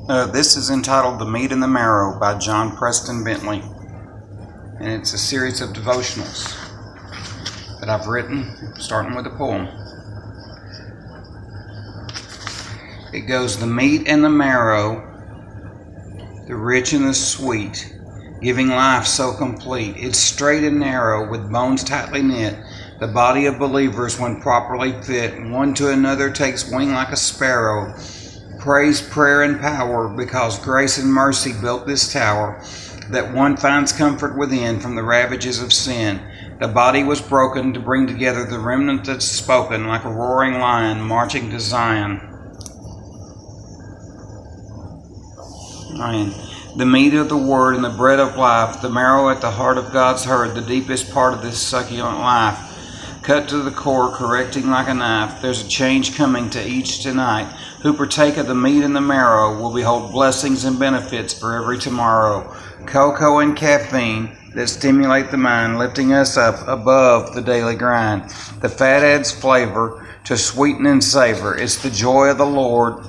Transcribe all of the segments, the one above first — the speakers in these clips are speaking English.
This is entitled The Meat and the Marrow by John Preston Bentley. And it's a series of devotionals that I've written, starting with a poem. It goes, the meat and the marrow, the rich and the sweet, giving life so complete. It's straight and narrow, with bones tightly knit. The body of believers, when properly fit, one to another takes wing like a sparrow. Praise, prayer, and power, because grace and mercy built this tower, that one finds comfort within from the ravages of sin. The body was broken to bring together the remnant that's spoken, like a roaring lion marching to Zion. The meat of the word and the bread of life, the marrow at the heart of God's herd, the deepest part of this succulent life. Cut to the core, correcting like a knife. There's a change coming to each tonight. Who partake of the meat and the marrow will behold blessings and benefits for every tomorrow. Cocoa and caffeine that stimulate the mind, lifting us up above the daily grind. The fat adds flavor to sweeten and savor. It's the joy of the Lord.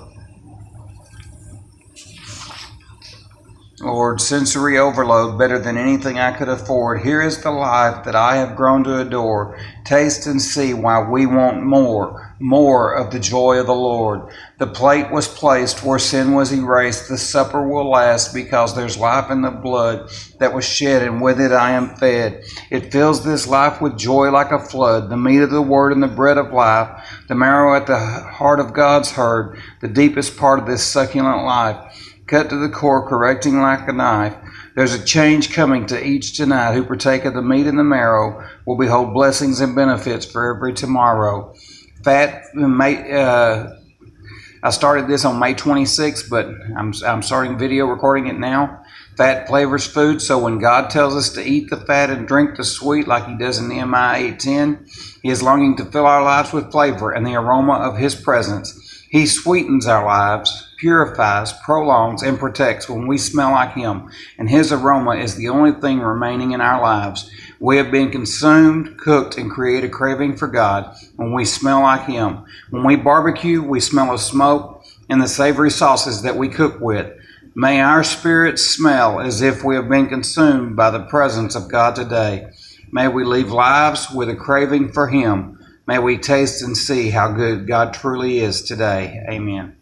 Lord, sensory overload, better than anything I could afford. Here is the life that I have grown to adore. Taste and see why we want more of the joy of the Lord. The plate was placed where sin was erased. The supper will last because there's life in the blood that was shed, and with it I am fed. It fills this life with joy like a flood. The meat of the word and the bread of life, the marrow at the heart of God's herd, the deepest part of this succulent life. Cut to the core, correcting like a knife. There's a change coming to each tonight. Who partake of the meat and the marrow will behold blessings and benefits for every tomorrow. I started this on May 26th, but I'm starting video recording it now. Fat flavors food, so when God tells us to eat the fat and drink the sweet, like He does in Nehemiah 8:10, He is longing to fill our lives with flavor and the aroma of His presence. He sweetens our lives, purifies, prolongs, and protects when we smell like Him, and His aroma is the only thing remaining in our lives. We have been consumed, cooked, and create a craving for God when we smell like Him. When we barbecue, we smell of smoke and the savory sauces that we cook with. May our spirits smell as if we have been consumed by the presence of God today. May we live lives with a craving for Him. May we taste and see how good God truly is today. Amen.